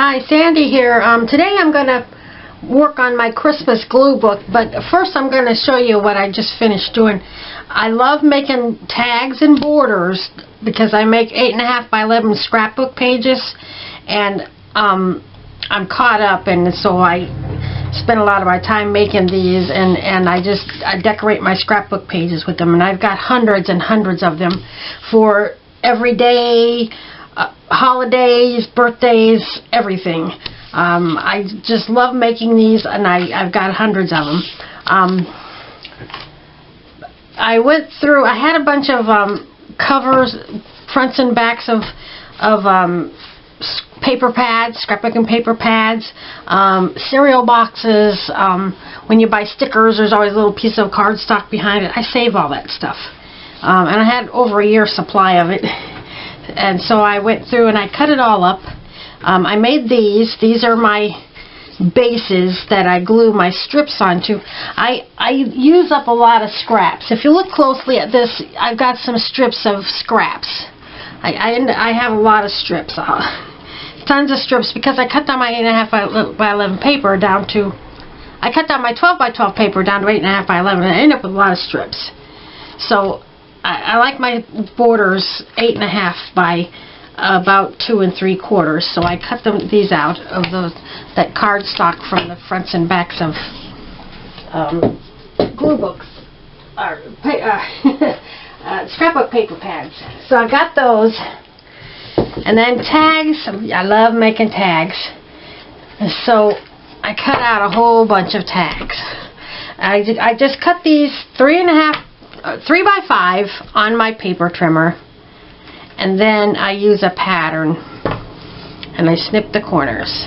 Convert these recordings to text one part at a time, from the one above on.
Hi, Sandy here. Today I'm going to work on my Christmas glue book, but first I'm going to show you what I just finished doing. I love making tags and borders because I make 8.5 by 11 scrapbook pages, and I'm caught up, and so I spend a lot of my time making these, and I decorate my scrapbook pages with them, and I've got hundreds and hundreds of them for everyday holidays, birthdays, everything. I just love making these, and I've got hundreds of them. I went through, I had a bunch of covers, fronts and backs of paper pads, scrapbooking paper pads, cereal boxes. When you buy stickers, there's always a little piece of cardstock behind it. I save all that stuff. And I had over a year's supply of it. And so I went through and I cut it all up. I made these. These are my bases that I glue my strips onto. I use up a lot of scraps. If you look closely at this, I've got some strips of scraps. I have a lot of strips. Tons of strips, because I cut down my 8.5 by 11 paper down to, I cut down my 12 by 12 paper down to 8.5 by 11, and I end up with a lot of strips. So I like my borders 8.5 by about 2 3/4. So I cut these out of that cardstock from the fronts and backs of glue books, or scrapbook paper pads. So I got those, and then tags. I love making tags, and so I cut out a whole bunch of tags. I just cut these 3 by 5 on my paper trimmer, and then I use a pattern and I snip the corners.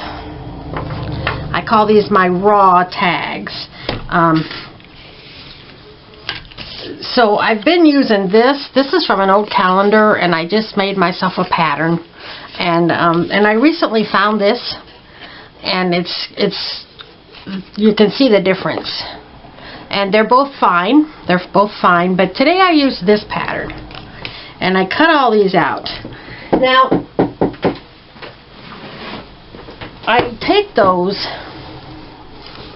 I call these my raw tags. So I've been using this. This is from an old calendar, and I just made myself a pattern. And I recently found this, and it's you can see the difference. And they're both fine. They're both fine. But today I used this pattern, and I cut all these out. Now I take those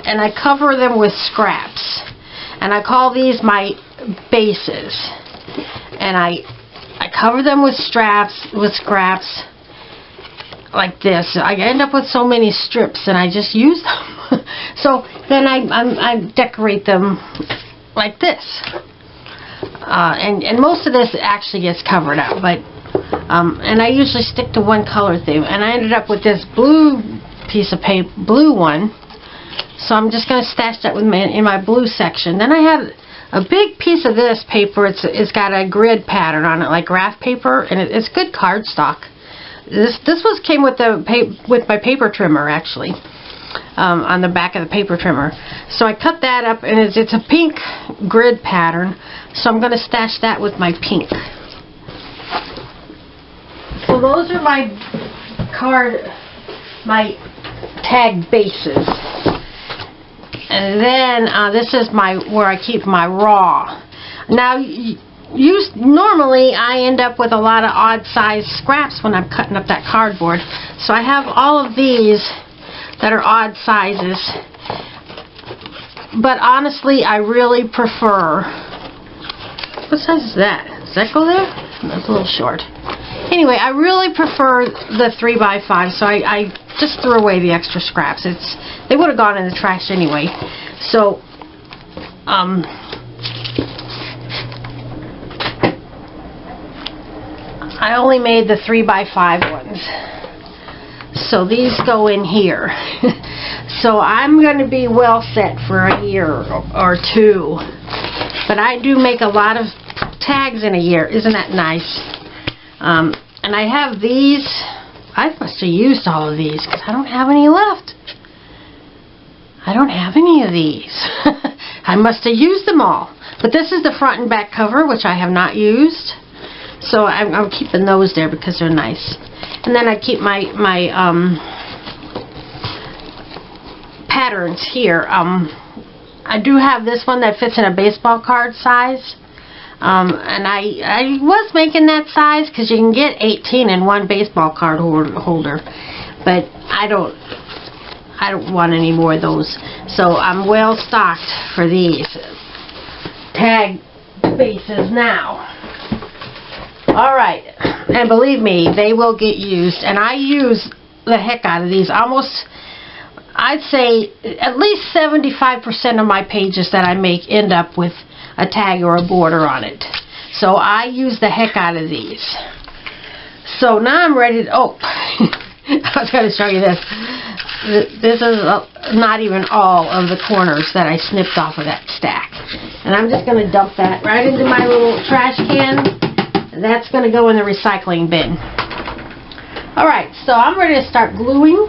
and I cover them with scraps, and I call these my bases. And I cover them with scraps like this. I end up with so many strips, and I just use them. So then I decorate them like this. And most of this actually gets covered up, but and I usually stick to one color theme. And I ended up with this blue piece of paper, blue one. So I'm just going to stash that with in my blue section. Then I have a big piece of this paper. It's got a grid pattern on it, like graph paper, and it's good cardstock. This came with my paper trimmer, actually, on the back of the paper trimmer. So I cut that up, and it's a pink grid pattern. So I'm going to stash that with my pink. So those are my tag bases. And then this is where I keep my raw. Now, normally I end up with a lot of odd size scraps when I'm cutting up that cardboard. So I have all of these that are odd sizes. But honestly, I really prefer, what size is that? Does that go there? That's a little short. Anyway, I really prefer the 3 by 5, so I just threw away the extra scraps. They would have gone in the trash anyway. So I only made the 3 by 5 ones. So these go in here. So I'm going to be well set for a year or two. But I do make a lot of tags in a year. Isn't that nice? And I have these. I must have used all of these because I don't have any left. I don't have any of these. I must have used them all. But this is the front and back cover, which I have not used. So I'm keeping those there because they're nice. And then I keep my patterns here. I do have this one that fits in a baseball card size. And I was making that size because you can get 18 in one baseball card holder. But I don't want any more of those. So I'm well stocked for these tag bases now. Alright, and believe me, they will get used, and I use the heck out of these. Almost, I'd say at least 75% of my pages that I make end up with a tag or a border on it. So I use the heck out of these. So now I'm ready to, oh, I was going to show you this. This is not even all of the corners that I snipped off of that stack. And I'm just going to dump that right into my little trash can. That's going to go in the recycling bin. Alright, so I'm ready to start gluing.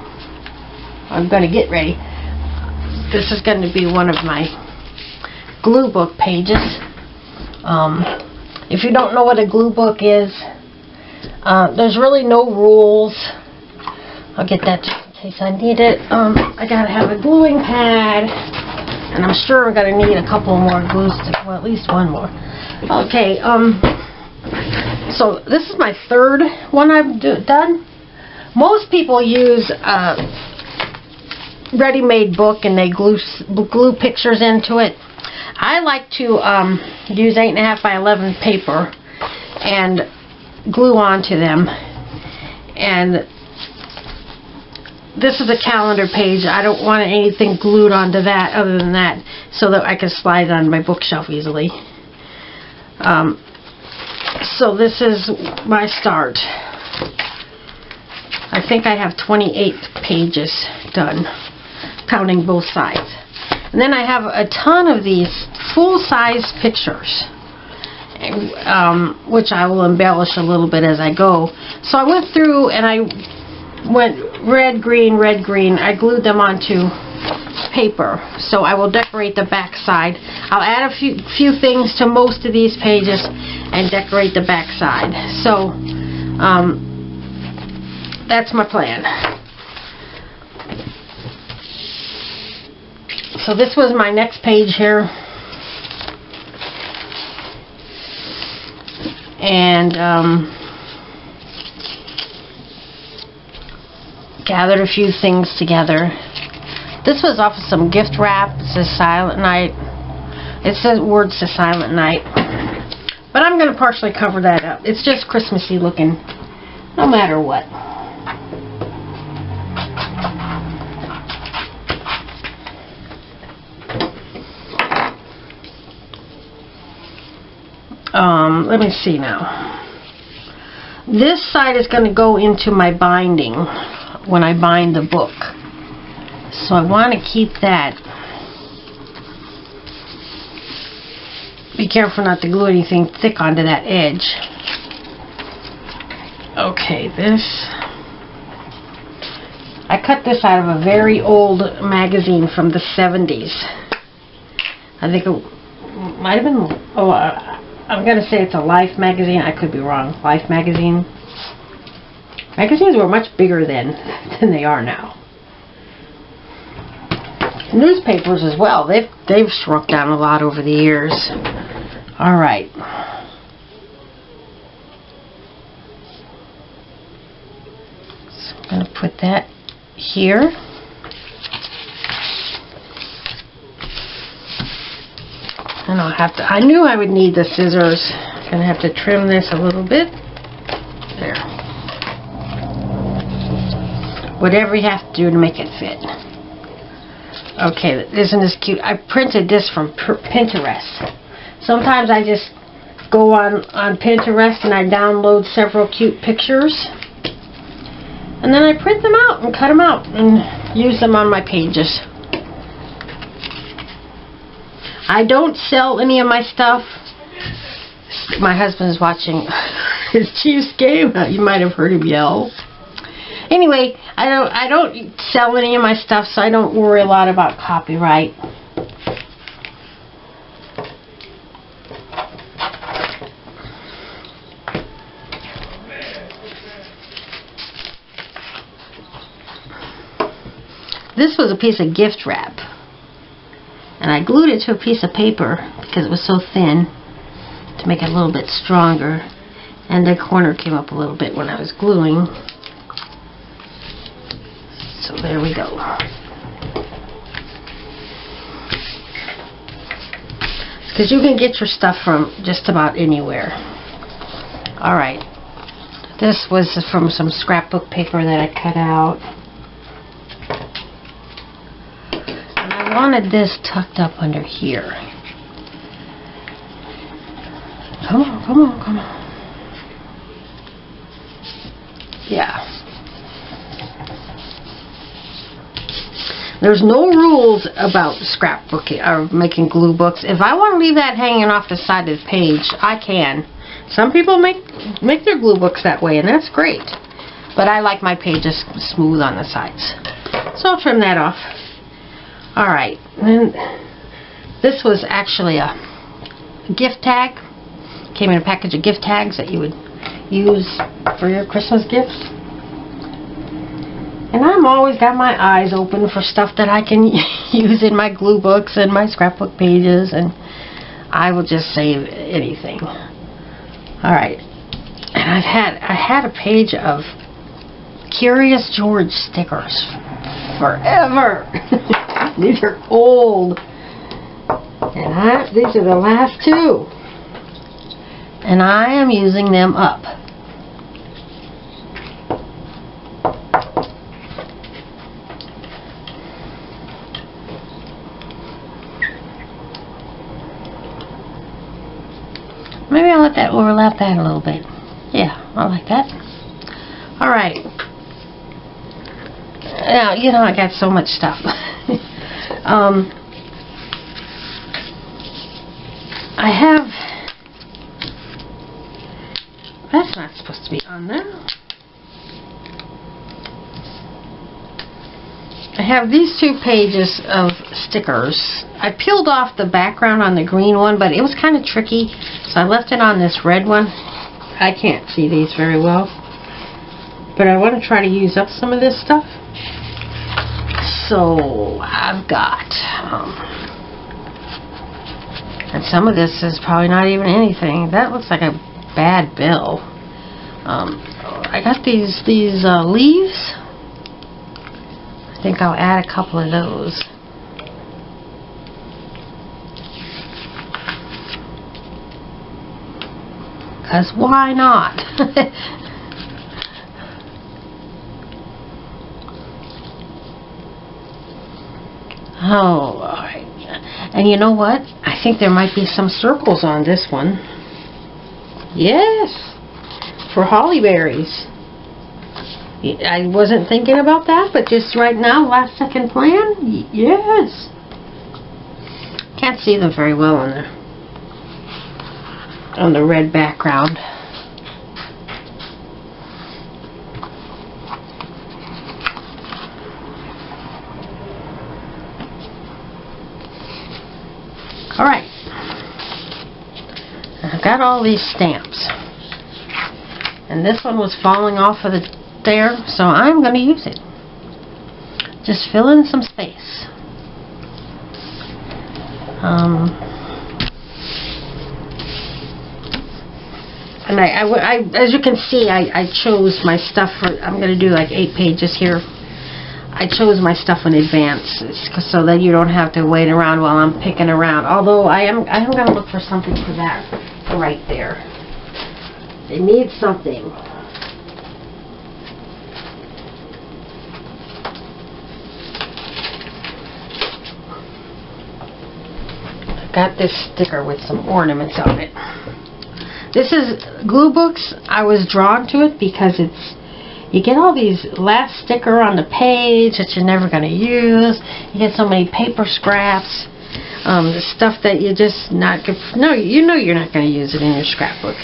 I'm going to get ready. This is going to be one of my glue book pages. If you don't know what a glue book is, there's really no rules. I'll get that just in case I need it. I gotta have a gluing pad, and I'm sure I'm gonna need a couple more glue sticks. Well, at least one more. Okay. So this is my third one I've done. Most people use a ready-made book and they glue pictures into it. I like to use 8.5 by 11 paper and glue onto them. And this is a calendar page. I don't want anything glued onto that other than that, so that I can slide it on my bookshelf easily. So this is my start. I think I have 28 pages done, counting both sides. And then I have a ton of these full-size pictures, which I will embellish a little bit as I go. So I went through and I went red, green, red, green. I glued them onto paper. So I will decorate the back side. I'll add a few things to most of these pages and decorate the back side. So that's my plan. So this was my next page here. And gathered a few things together. This was off of some gift wrap. It says Silent Night. It says words to Silent Night. But I'm going to partially cover that up. It's just Christmassy looking, no matter what. Let me see now. This side is going to go into my binding when I bind the book. So I want to keep that. Be careful not to glue anything thick onto that edge. Okay, this. I cut this out of a very old magazine from the 70s. I think it might have been, oh, I'm going to say it's a Life magazine. I could be wrong. Life magazine. Magazines were much bigger then than they are now. Newspapers as well. They've shrunk down a lot over the years. All right. So I'm going to put that here. And I'll have to, I knew I would need the scissors. I'm going to have to trim this a little bit. There. Whatever you have to do to make it fit. Okay, isn't this cute? I printed this from Pinterest. Sometimes I just go on Pinterest and I download several cute pictures. And then I print them out and cut them out and use them on my pages. I don't sell any of my stuff. My husband's watching his Chiefs game. You might have heard him yell. Anyway, I don't sell any of my stuff, so I don't worry a lot about copyright. This was a piece of gift wrap. And I glued it to a piece of paper because it was so thin to make it a little bit stronger. And the corner came up a little bit when I was gluing. there we go. Because you can get your stuff from just about anywhere. Alright. This was from some scrapbook paper that I cut out. And I wanted this tucked up under here. Come on, come on, come on. Yeah. There's no rules about scrapbooking or making glue books. If I want to leave that hanging off the side of the page, I can. Some people make their glue books that way, and that's great. But I like my pages smooth on the sides. So I'll trim that off. Alright. And this was actually a gift tag. Came in a package of gift tags that you would use for your Christmas gifts. And I'm always got my eyes open for stuff that I can use in my glue books and my scrapbook pages, and I will just save anything. Alright. And I had a page of Curious George stickers forever. These are old. And these are the last two. And I am using them up. Maybe I'll let that overlap that a little bit. Yeah, I like that. Alright. Now, you know, I got so much stuff. I have... That's not supposed to be on there. I have these two pages of stickers. I peeled off the background on the green one, but it was kind of tricky, so I left it on this red one. I can't see these very well, but I want to try to use up some of this stuff. So I've got, and some of this is probably not even anything. That looks like a bad bill. I got these leaves. I think I'll add a couple of those. Because why not? Oh, alright. And you know what? I think there might be some circles on this one. Yes! For holly berries. I wasn't thinking about that, but just right now, last second plan, yes. Can't see them very well on the red background. Alright. I've got all these stamps. And this one was falling off of there, so I'm going to use it. Just fill in some space. And I as you can see, I chose my stuff for, I'm going to do like 8 pages here. I chose my stuff in advance so that you don't have to wait around while I'm picking around. Although I am going to look for something for that right there. It needs something. I got this sticker with some ornaments on it. This is glue books. I was drawn to it because you get all these last sticker on the page that you're never going to use. You get so many paper scraps, the stuff that you just not you know you're not going to use it in your scrapbook.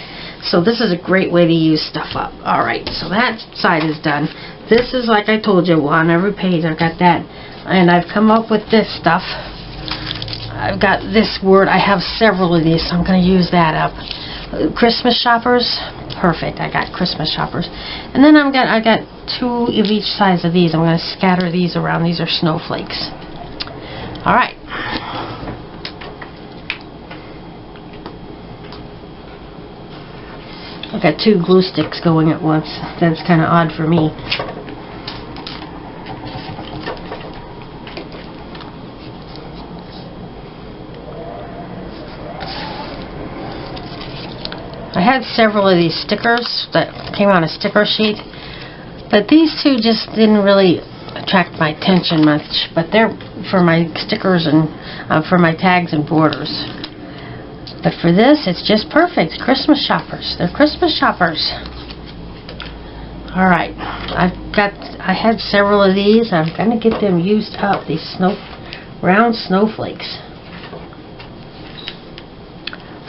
So this is a great way to use stuff up. Alright, so that side is done. This is, like I told you, on every page I've got that. And I've come up with this stuff. I've got this word. I have several of these, so I'm going to use that up. Christmas shoppers. Perfect. I got Christmas shoppers. And then I got 2 of each size of these. I'm going to scatter these around. These are snowflakes. Alright. I've got 2 glue sticks going at once. That's kind of odd for me. had several of these stickers that came on a sticker sheet, but these two just didn't really attract my attention much, but they're for my stickers and for my tags and borders. But for this, it's just perfect. Christmas shoppers. They're Christmas shoppers. Alright, I had several of these. I'm going to get them used up, these round snowflakes.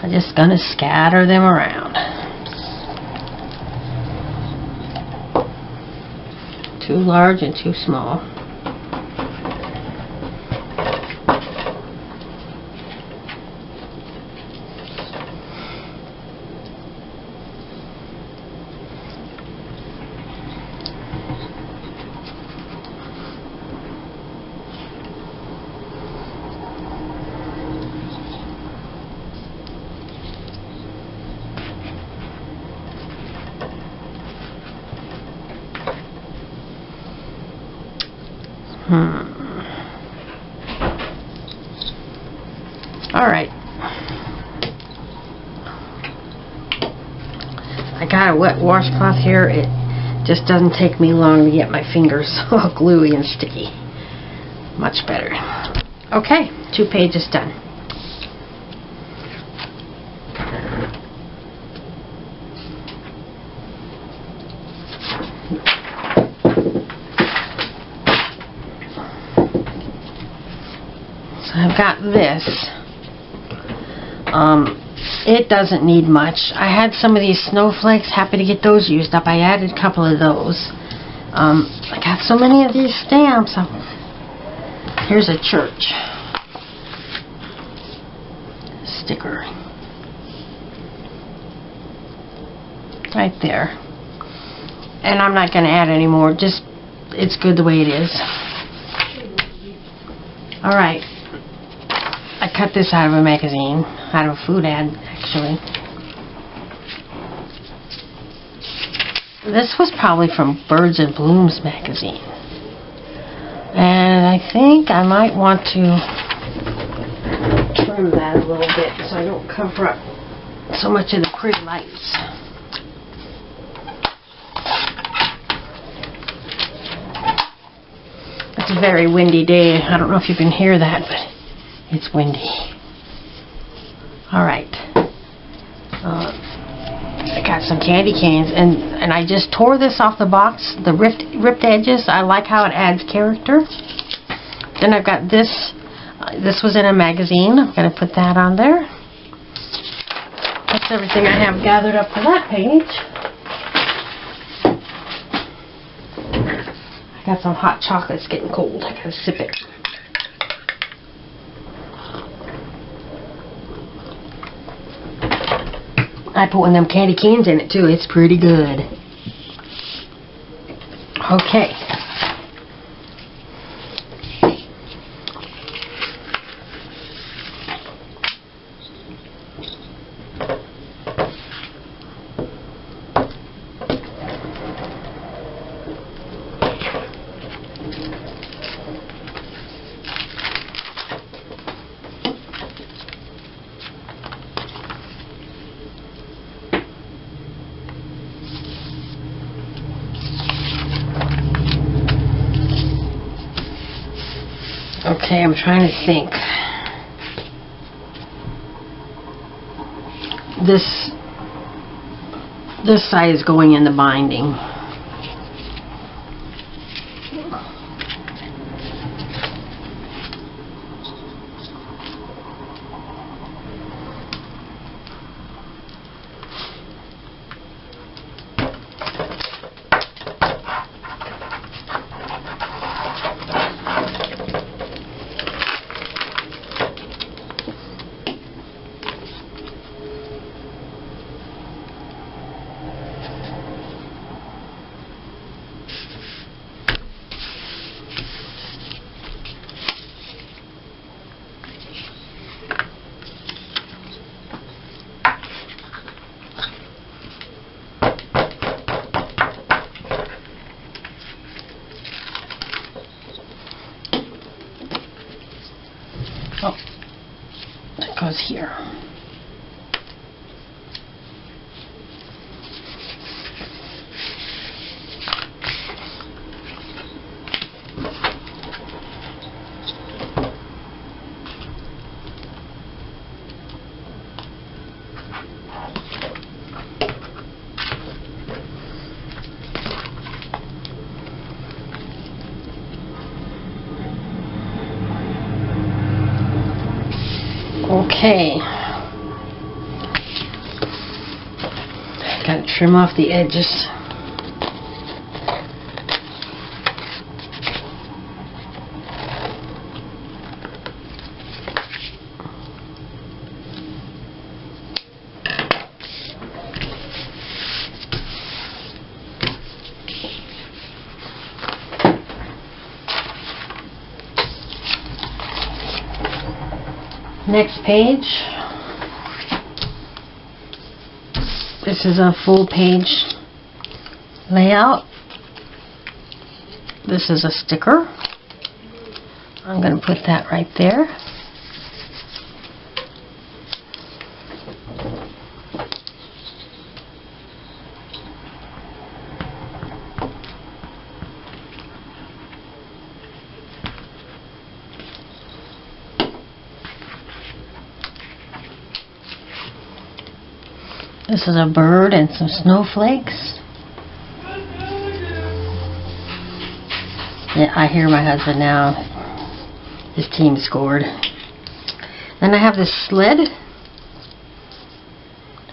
I'm just going to scatter them around. Too large and too small. Alright. I got a wet washcloth here. It just doesn't take me long to get my fingers all gluey and sticky. Much better. Okay, 2 pages done. So I've got this. It doesn't need much. I had some of these snowflakes. Happy to get those used up. I added a couple of those. I got so many of these stamps. Here's a church sticker right there. And I'm not going to add any more. Just, it's good the way it is. Alright. I cut this out of a magazine, out of a food ad, actually. This was probably from Birds and Blooms magazine. And I think I might want to trim that a little bit so I don't cover up so much of the pretty lights. It's a very windy day. I don't know if you can hear that, but it's windy. Alright. I got some candy canes, and I just tore this off the box, the ripped edges. I like how it adds character. Then I've got this. This was in a magazine. I'm going to put that on there. That's everything I have gathered up for that page. I got some hot chocolate. It's getting cold. I got to sip it. I put one of them candy canes in it too. It's pretty good. Okay. Okay, I'm trying to think. This side is going in the binding. Oh, that goes here. Okay. Gotta trim off the edges. Next page. This is a full page layout. This is a sticker. I'm going to put that right there. This is a bird and some snowflakes. Yeah, I hear my husband now. His team scored. Then I have this sled.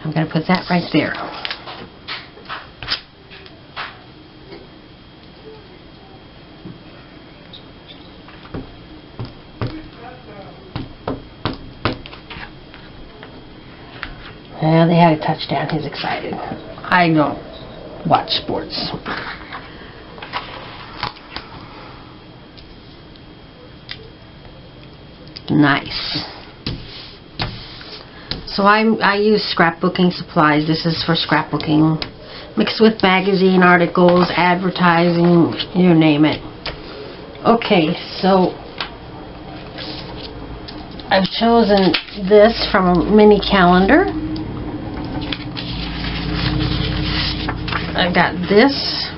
I'm going to put that right there. Yeah, they had a touchdown. He's excited. I don't watch sports. Nice. So I use Scrapbooking Supplies. This is for scrapbooking, mixed with magazine articles, advertising, you name it. Okay, so I've chosen this from a mini calendar. I've got this.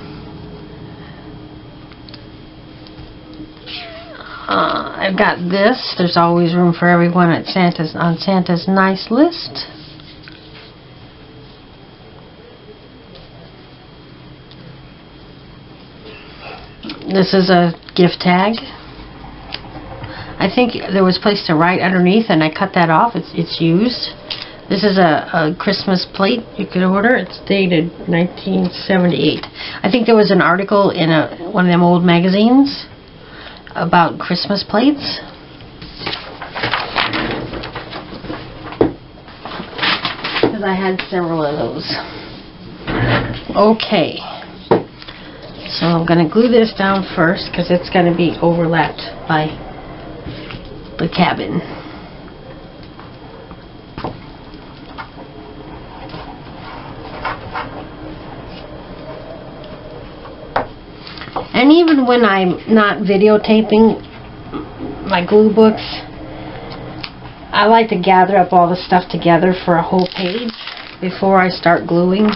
I've got this. There's always room for everyone at on Santa's nice list. This is a gift tag. I think there was a place to write underneath, and I cut that off. It's used. This is a Christmas plate you could order. It's dated 1978. I think there was an article in one of them old magazines about Christmas plates. Because I had several of those. Okay. So I'm going to glue this down first because it's going to be overlapped by the cabin. And even when I'm not videotaping my glue books, I like to gather up all the stuff together for a whole page before I start gluing,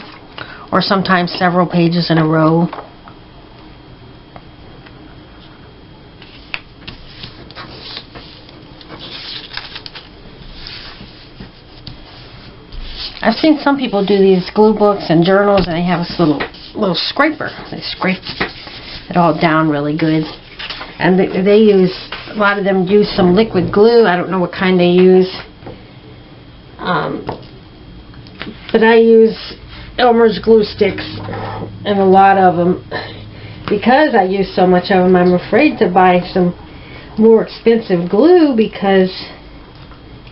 or sometimes several pages in a row. I've seen some people do these glue books and journals, and they have this little scraper. They scrape it all down really good, and they use, a lot of them use some liquid glue. I don't know what kind they use, but I use Elmer's glue sticks, and a lot of them, because I use so much of them, I'm afraid to buy some more expensive glue because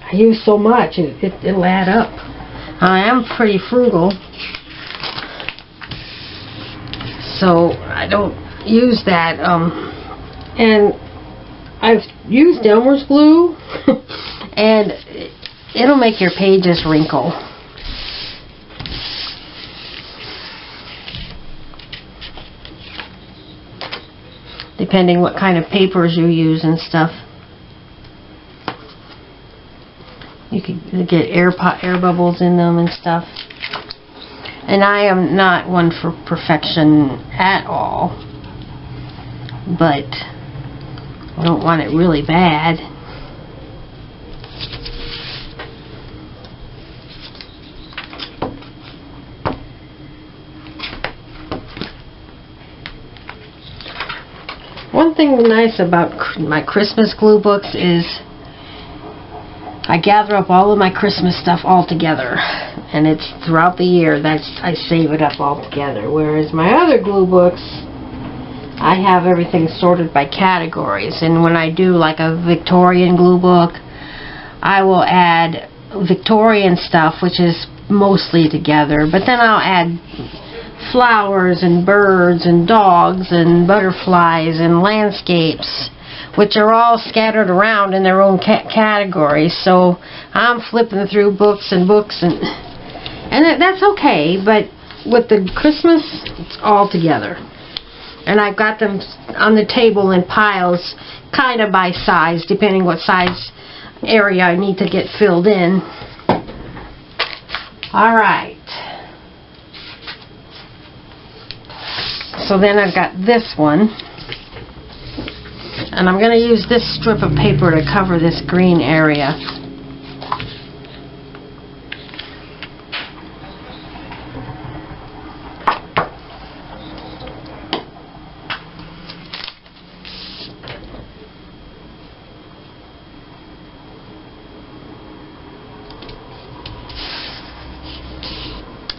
I use so much. It'll add up. I am pretty frugal, so I don't use that, and I've used Elmer's glue and it'll make your pages wrinkle. Depending what kind of papers you use and stuff. You could get air bubbles in them and stuff. And I am not one for perfection at all, but I don't want it really bad. One thing nice about my Christmas glue books is I gather up all of my Christmas stuff all together, and it's throughout the year that I save it up all together. Whereas my other glue books, I have everything sorted by categories, and when I do like a Victorian glue book, I will add Victorian stuff, which is mostly together, but then I'll add flowers and birds and dogs and butterflies and landscapes, which are all scattered around in their own categories. So I'm flipping through books and books, and that's okay, but with the Christmas, it's all together. And I've got them on the table in piles, kind of by size, depending what size area I need to get filled in. Alright. So then I've got this one. And I'm going to use this strip of paper to cover this green area.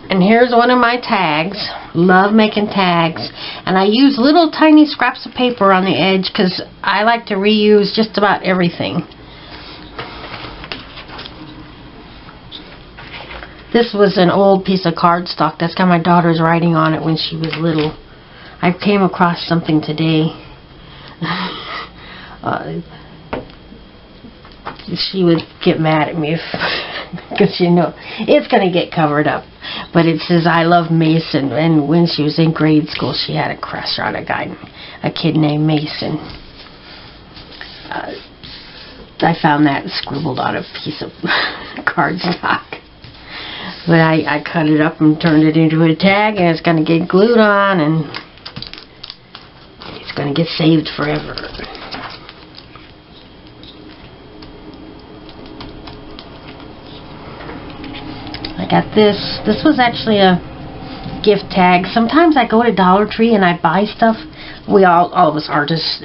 And here's one of my tags. Love making tags. And I use little tiny scraps of paper on the edge because I like to reuse just about everything. This was an old piece of cardstock. That's got my daughter's writing on it when she was little. I came across something today. She would get mad at me if because you know it's going to get covered up. But it says, I love Mason. And when she was in grade school, she had a crush on a kid named Mason. I found that scribbled on a piece of cardstock. But I cut it up and turned it into a tag, and it's going to get glued on, and it's going to get saved forever. I got this. This was actually a gift tag. Sometimes I go to Dollar Tree and I buy stuff. We all of us artists,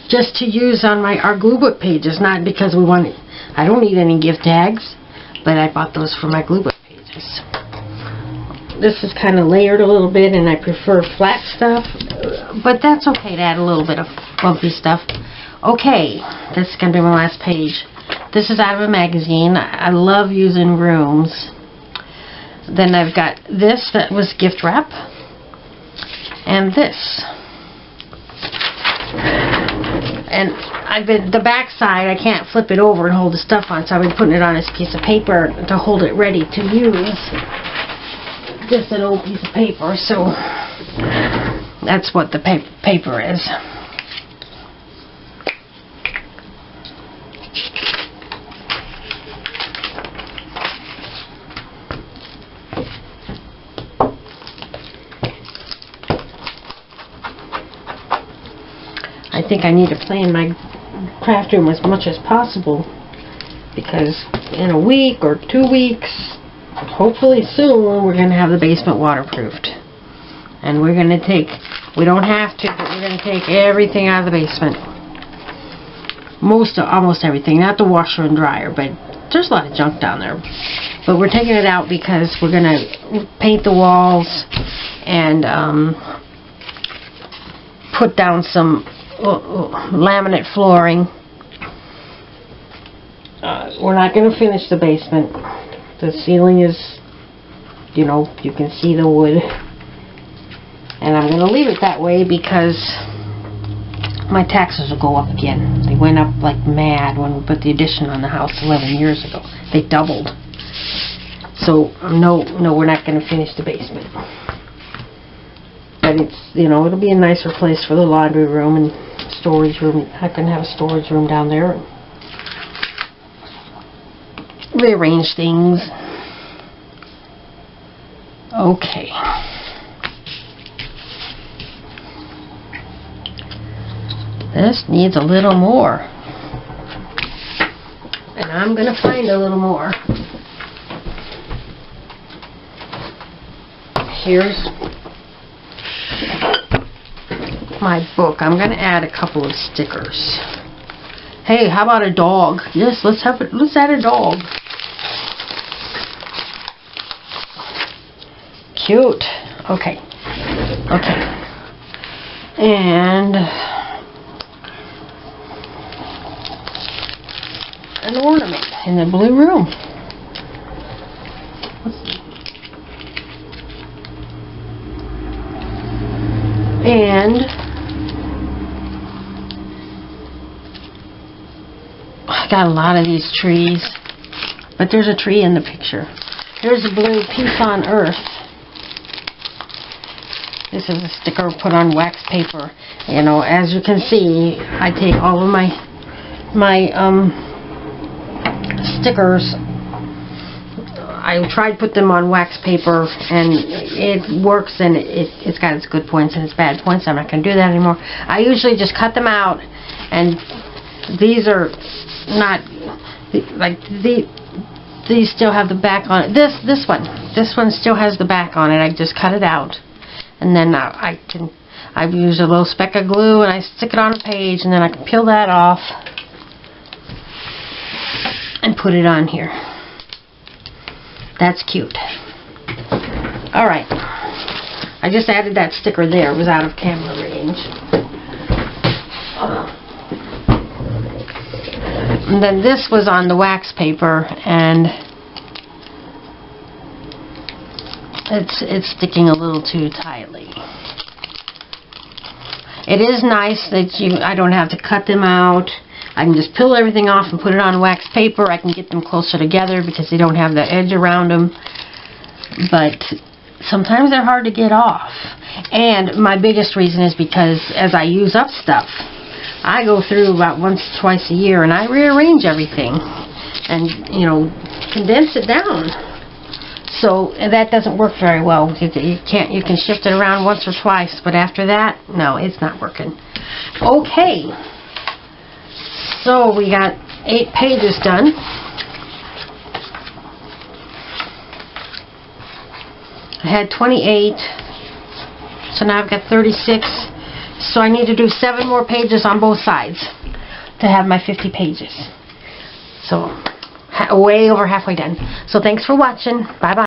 just to use on our glue book pages, not because we want it. I don't need any gift tags, but I bought those for my glue book pages. This is kind of layered a little bit, and I prefer flat stuff, but that's okay to add a little bit of bumpy stuff. Okay, this is going to be my last page. This is out of a magazine. I love using rooms. Then I've got this that was gift wrap, and this. And the back side, I can't flip it over and hold the stuff on, so I've been putting it on this piece of paper to hold it ready to use. Just an old piece of paper, so that's what the paper is. I think I need to plan my craft room as much as possible, because in a week or 2 weeks, hopefully soon, we're going to have the basement waterproofed. And we're going to take, we don't have to, but we're going to take everything out of the basement. Almost everything, not the washer and dryer, but there's a lot of junk down there. But we're taking it out because we're going to paint the walls and put down some laminate flooring. We're not going to finish the basement. The ceiling is, you know, you can see the wood. And I'm going to leave it that way because my taxes will go up again. They went up like mad when we put the addition on the house 11 years ago. They doubled. So, no, we're not going to finish the basement. But it's, you know, it'll be a nicer place for the laundry room and storage room. I can have a storage room down there and rearrange things. Okay. This needs a little more. And I'm going to find a little more. Here's my book. I'm going to add a couple of stickers. Hey, how about a dog? Yes, let's add a dog. Cute. Okay. Okay. And an ornament in the blue room. And I got a lot of these trees, but there's a tree in the picture. Here's a blue Peace on Earth. This is a sticker put on wax paper. You know, as you can see, I take all of my stickers. I tried to put them on wax paper, and it works, and it's got its good points and its bad points. I'm not going to do that anymore. I usually just cut them out, and these are not like these still have the back on it. This one still has the back on it. I just cut it out, and then I use a little speck of glue and I stick it on a page, and then I can peel that off and put it on here. That's cute. Alright. I just added that sticker there. It was out of camera range. And then this was on the wax paper, and it's sticking a little too tightly. It is nice that I don't have to cut them out. I can just peel everything off and put it on wax paper. I can get them closer together because they don't have the edge around them. But sometimes they're hard to get off. And my biggest reason is because as I use up stuff, I go through about once or twice a year and I rearrange everything and, you know, condense it down. So that doesn't work very well. You can shift it around once or twice, but after that, no, it's not working. Okay. So we got 8 pages done. I had 28, so now I've got 36. So I need to do 7 more pages on both sides to have my 50 pages. So way over halfway done. So thanks for watching. Bye bye.